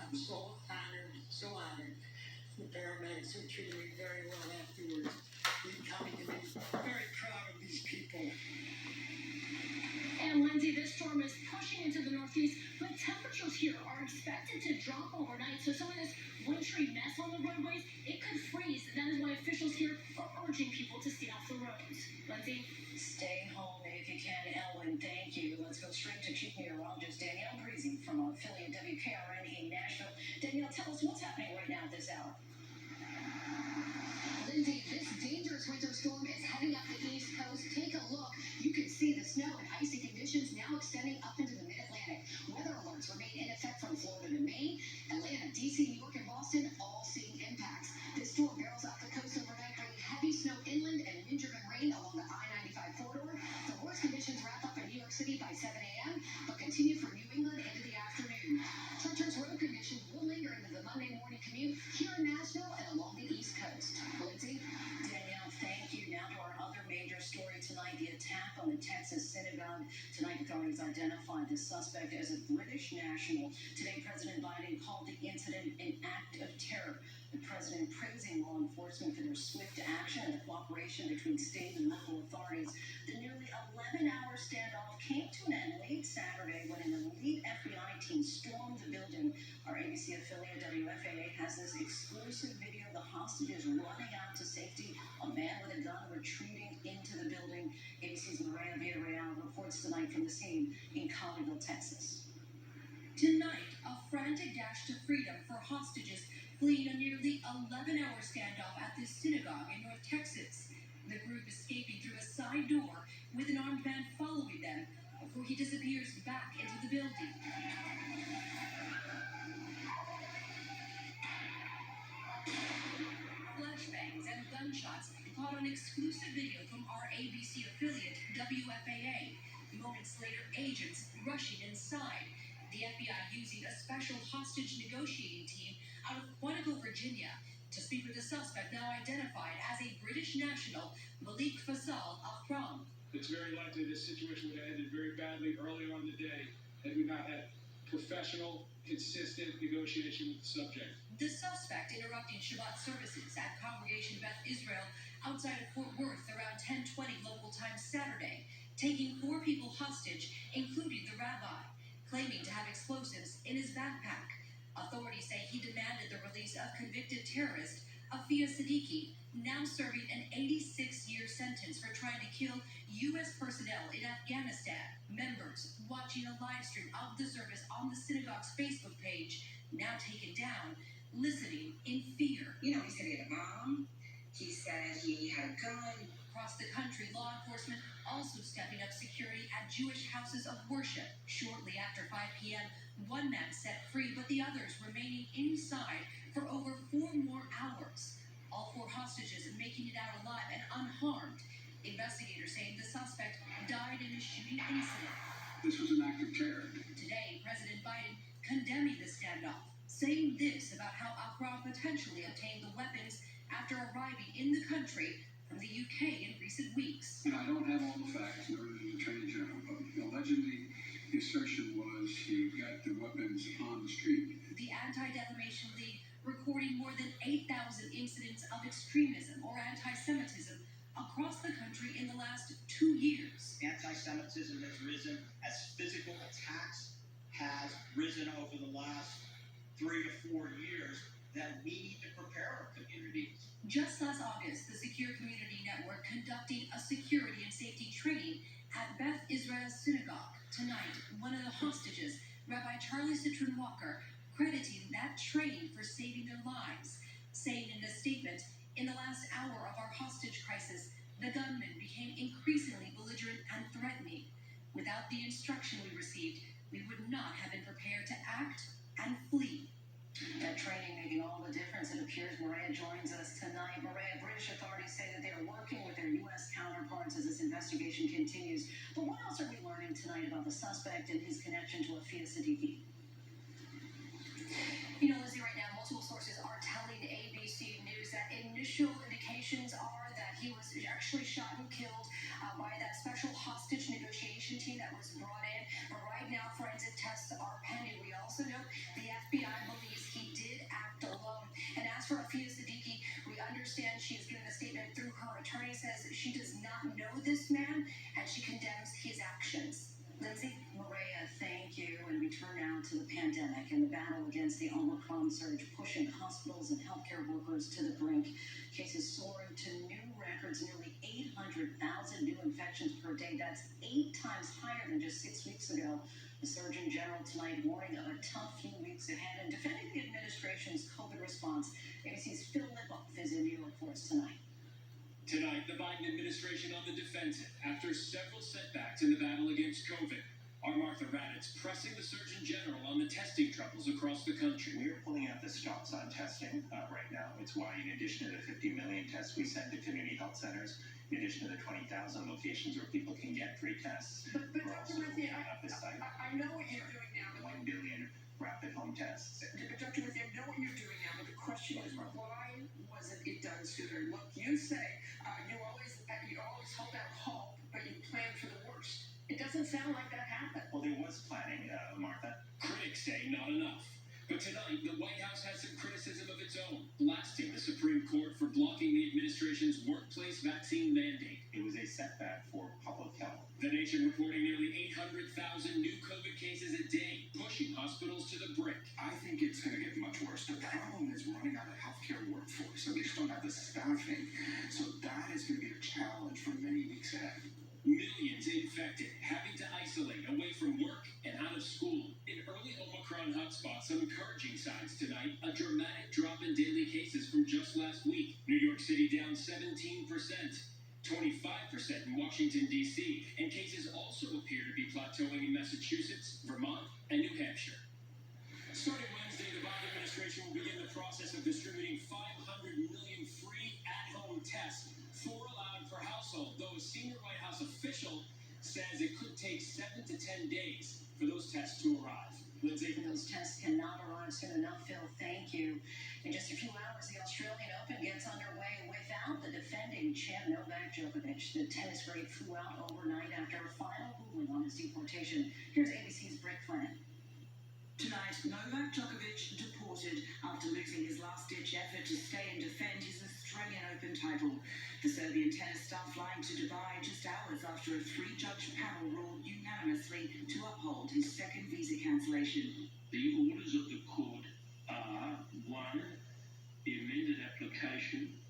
I'm so honored. The paramedics who treated me very well afterwards. They coming to me. Very proud of these people. And Lindsay, this storm is pushing into the northeast, but temperatures here are expected to drop overnight. So some of this wintry mess on the roadways, it could freeze. That is why officials here are urging people to stay off the roads. Lindsay? Stay home if you can, Elwin. Thank you. Let's go straight to Chief Meteorologist Danielle Breezy from our affiliate WKRN in Nashville. Danielle, tell us what's happening right now at this hour. Lindsay, this dangerous winter storm is heading up the East Coast. Take a look. You can see the snow and icy conditions now extending up into the mid-Atlantic. Weather alerts remain in effect from Florida to Maine. Atlanta, D.C., New York, and Boston all seeing impacts. This storm barrels off the coast overnight, bringing heavy snow inland and wind-driven rain along the I-95 corridor. The worst conditions wrap up in New York City by 7 a.m., but continue for New England into the afternoon. Treacherous road conditions will linger into the Monday morning commute here in Nashville and along the East Coast. Lindsay? Danielle, thank you. Now to our other major story tonight, the attack on the Texas synagogue. Tonight, authorities identified the suspect as a British national. Today, President Biden called the incident an act of terror. The president praising law enforcement for their swift action and the cooperation between state and local authorities. The nearly 11-hour standoff came to an end late Saturday when an elite FBI team stormed the building. Our ABC affiliate WFAA has this exclusive video of the hostages running out to safety. A man with a gun retreating into the building. ABC's Maria Villarreal reports tonight from the scene in Colleyville, Texas. Tonight, a frantic dash to freedom for hostages fleeing a nearly 11-hour standoff at this synagogue in North Texas. The group escaping through a side door with an armed man following them before he disappears back into the building. Flashbangs and gunshots caught on exclusive video from our ABC affiliate, WFAA. Moments later, agents rushing inside. The FBI using a special hostage negotiating team out of Quantico, Virginia, to speak with the suspect now identified as a British national, Malik Al-Fram. It's very likely this situation would have ended very badly early on in the day had we not had professional, consistent negotiation with the subject. The suspect interrupting Shabbat services at Congregation Beth Israel outside of Fort Worth around 10:20 local time Saturday, taking 4 people hostage, including the rabbi, claiming to have explosives in his backpack. Authorities say he demanded the release of convicted terrorist Afia Siddiqui, now serving an 86-year sentence for trying to kill U.S. personnel in Afghanistan. Members watching a live stream of the service on the synagogue's Facebook page, now taken down, listening in fear. He said he had a bomb. He said he had a gun. Across the country, law enforcement also stepping up security at Jewish houses of worship. Shortly after 5 p.m., one man set free, but the others remaining inside for over 4 more hours. All 4 hostages making it out alive and unharmed. Investigators saying the suspect died in a shooting incident. This was an act of terror. Today, President Biden condemning the standoff, saying this about how Al-Fram potentially obtained the weapons after arriving in the country from the UK in recent weeks. I don't have all the facts in order to the Attorney General, but allegedly the assertion was he got the weapons on the street. The Anti-Defamation League recording more than 8,000 incidents of extremism or anti-Semitism across the country in the last 2 years. Anti-Semitism has risen as physical attacks has risen over the last 3 to 4 years, that we need to prepare our communities. Just last August, the Secure Community Network conducting a security and safety training at Beth Israel Synagogue. Tonight, one of the hostages, Rabbi Charlie Citron Walker, crediting that training for saving their lives, saying in a statement, "In the last hour of our hostage crisis, the gunman became increasingly belligerent and threatening. Without the instruction we received, we would not have been prepared to act and flee." That training making all the difference, it appears. Maria joins us tonight. Maria, British authorities say that they are working with their U.S. counterparts as this investigation continues. But what else are we learning tonight about the suspect and his connection to Afia Siddiqui? Lizzie, right now, multiple sources are telling ABC News that initial indications are that he was actually shot and killed by that special hostage negotiation team that was brought in. But right now, forensic tests are pending. We also know the FBI believes she does not know this man and she condemns his actions. Lindsay, Maria, thank you. And we turn now to the pandemic and the battle against the Omicron surge, pushing hospitals and healthcare workers to the brink. Cases soaring to new records, nearly 800,000 new infections per day. That's 8 times higher than just 6 weeks ago. The Surgeon General tonight warning of a tough few weeks ahead and defending the administration's COVID response. ABC's Phil Lippoff is in New York for us tonight. Tonight, the Biden administration on the defensive after several setbacks in the battle against COVID. Our Martha Raddatz pressing the Surgeon General on the testing troubles across the country. We are pulling out the stops on testing right now. It's why, in addition to the 50 million tests we send to community health centers, in addition to the 20,000 locations where people can get free tests, But we're also Dr. Murthy, opening up the site. I know what you're doing now. 1 billion rapid home tests. Dr. Murthy, I know what you're doing now, but the question is, why wasn't it done sooner? Look, you say you always hold out hope, but you plan for the worst. It doesn't sound like that happened. Well, there was planning, Martha. Critics say not enough. But tonight, the White House has some criticism of its own, blasting the Supreme Court for blocking the administration's workplace vaccine mandate. It was a setback for public health. The nation reporting nearly 800,000 new COVID cases a day, pushing hospitals to the brink. I think it's going to get much worse. The problem is running out of healthcare workforce, and we just don't have the staffing. So that is going to be a challenge for many weeks ahead. Millions infected, having to isolate away from work and out of school. In early Omicron hotspots, some encouraging signs tonight. A dramatic drop in daily cases from just last week. New York City down 17%, 25% in Washington, D.C., and cases also appear to be plateauing in Massachusetts, Vermont, and New Hampshire. Starting Wednesday, the Biden administration will begin the process of distributing 500 million free at-home tests, 4 allowed per household, though a senior White House official says it could take 7 to 10 days for those tests to arrive. Lindsay? Those tests cannot arrive soon enough, Phil. Thank you. In just a few hours, the Australian Open gets underway without the defending champ Novak Djokovic. The tennis great flew out overnight after a final ruling on his deportation. Here's ABC's Brick Flynn. Tonight, Novak Djokovic deported after losing his last-ditch effort to stay and defend his Australian Open title. The Serbian tennis star flying to Dubai just hours after a 3-judge panel ruled unanimously to uphold his second visa cancellation. The orders of the court are: 1, the amended application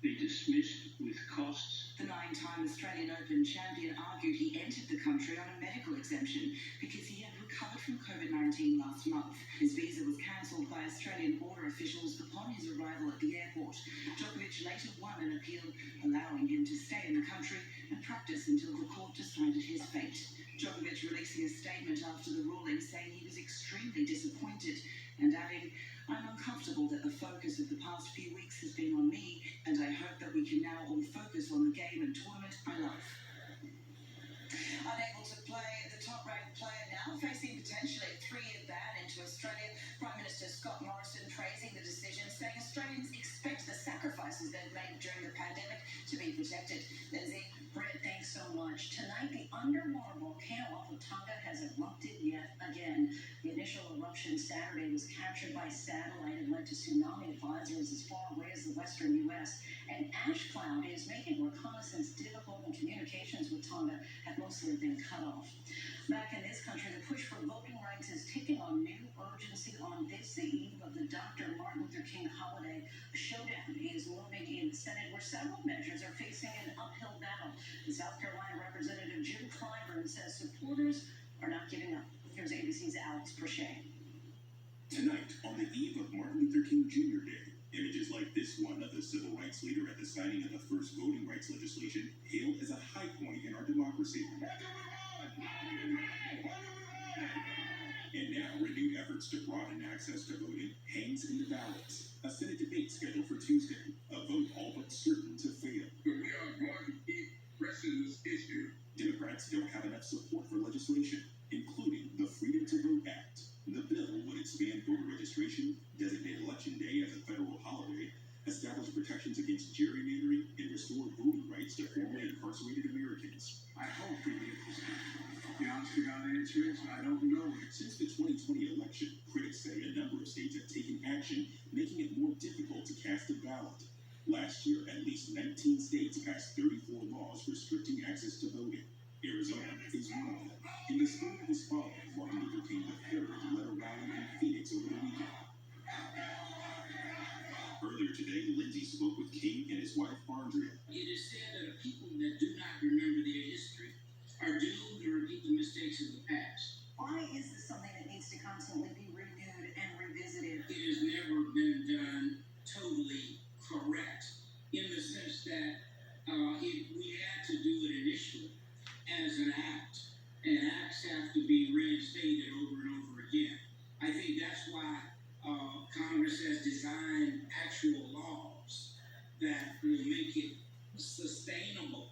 be dismissed with costs. The 9-time Australian Open champion argued he entered the country on a medical exemption because he had recovered from COVID-19 last month. His visa was cancelled by Australian border officials upon his arrival at the airport. Djokovic later won an appeal allowing him to stay in the country and practice until the court decided his fate. Djokovic releasing a statement after the ruling saying he was extremely disappointed and adding, "I'm uncomfortable that the focus of the past few weeks has been on me, and I hope that we can now all focus on the game and tournament I love." Unable to play, the top-ranked player now facing potentially a 3-year ban into Australia. Prime Minister Scott Morrison praising the decision, saying Australians expect the sacrifices they've made during the pandemic to be protected. Lindsay? Brett, thanks so much. Tonight, the underwater volcano off of Tonga has erupted yet again. The initial eruption Saturday was captured by satellite and led to tsunami advisories as far away as the western U.S. An ash cloud is making reconnaissance difficult, and communications with Tonga have mostly been cut off. Back in this country, the push for voting rights is taking on new urgency on this, the eve of the Dr. Martin Luther King holiday. A showdown is looming in the Senate, where several measures are facing an uphill battle. The South Carolina Representative Jim Clyburn says supporters are not giving up. Here's ABC's Alex Prochet. Tonight, on the eve of Martin Luther King Jr. Day, images like this one of the civil rights leader at the signing of the first voting rights legislation hailed as a high point in our democracy. And now, renewed efforts to broaden access to voting hangs in the balance. A Senate debate scheduled for Tuesday, a vote all but certain to fail. But we are going to keep pressing this issue. Democrats don't have enough support for legislation, including the Freedom to Vote Act. The bill would expand voter registration, designate Election Day as a federal holiday, establish protections against gerrymandering, and restore voting rights to formerly incarcerated Americans. I hope we get this done. The honest to God answer is, I don't know. Since the 2020 election, critics say a number of states have taken action, making it more difficult to cast a ballot. Last year, at least 19 states passed 34 laws restricting access to voting. Arizona is one of them. In the spirit of his father, Martin Luther King III led a rally in Phoenix over the weekend. Earlier today, Lindsay spoke with King and his wife, Andrea. It is said that a people that do not remember their history are doomed to repeat the mistakes of the past. Why is this something that needs to constantly be renewed and revisited? It has never been done totally correct in the sense that we had to do it initially as an act, and acts have to be reinstated over and over again. I think that's why Congress has designed actual laws that will make it sustainable.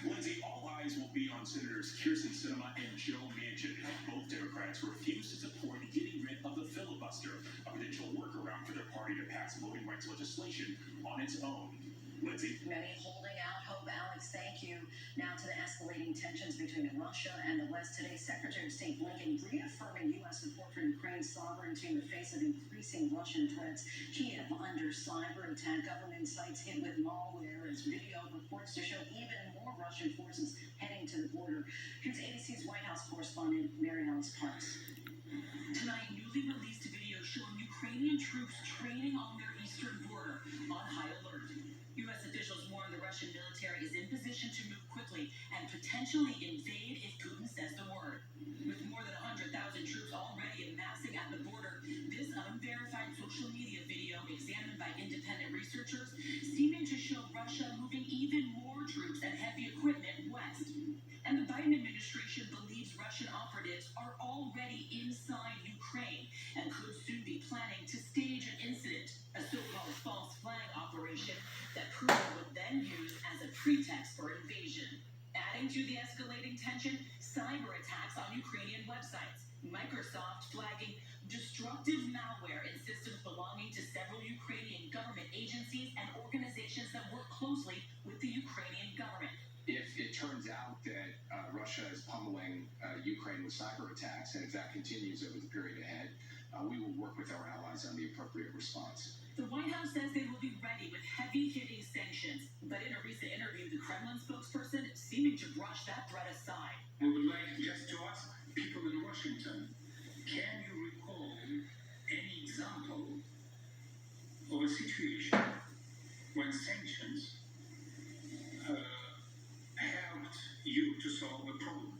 Lindsay, all eyes will be on Senators Kyrsten Sinema and Joe Manchin. Both Democrats refuse to support getting rid of the filibuster, a potential workaround for their party to pass voting rights legislation on its own. Lindsay? Many holding out hope. Alex, thank you. Now to the escalating tensions between Russia and the West. Today, Secretary of State Blinken reaffirming U.S. support for Ukraine's sovereignty in the face of increasing Russian threats. Kiev under cyber attack. Government sites hit with malware as video reports to show even more Russian forces heading to the border. Here's ABC's White House correspondent Mary Alice Parks. Tonight, newly released video showing Ukrainian troops training on their eastern border on high alert. U.S. officials warn the Russian military is in position to move quickly and potentially invade if Putin says the word. With more than 100,000 troops already amassing at the border, this unverified social media video examined by independent researchers seeming to show Russia moving even more troops and heavy equipment west. And the Biden administration believes Russian operatives are already inside Ukraine and could soon be planning to stage an incident, a so-called false flag operation that Putin would then use as a pretext for invasion. Adding to the escalating tension, cyber attacks on Ukrainian websites. Microsoft flagging destructive malware in systems belonging to several Ukrainian government agencies and organizations that work closely with the Ukrainian government. If it turns out that Russia is pummeling Ukraine with cyber attacks, and if that continues over the period ahead, we will work with our allies on the appropriate response. The White House says they will be ready with heavy-hitting sanctions, but in a recent interview, the Kremlin spokesperson seeming to brush that threat aside. We would like just to ask people in Washington, can you recall any example of a situation when sanctions helped you to solve a problem?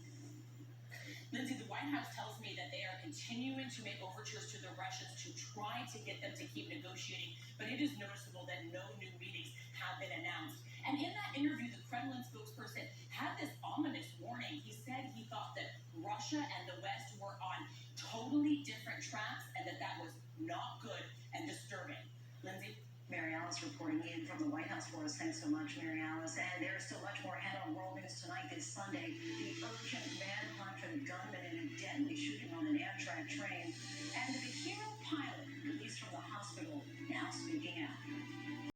Lindsay, the White House tells me that they are continuing to make overtures to the Russians to try to get them to keep negotiating, but it is noticeable that no new meetings have been announced. And in that interview, the Kremlin spokesperson had this ominous warning. He said he thought that Russia and the West were on totally different tracks and that was not good and disturbing. Lindsay? Mary Alice reporting in from the White House for us. Thanks so much, Mary Alice. And there's still much more ahead on World News Tonight this Sunday. The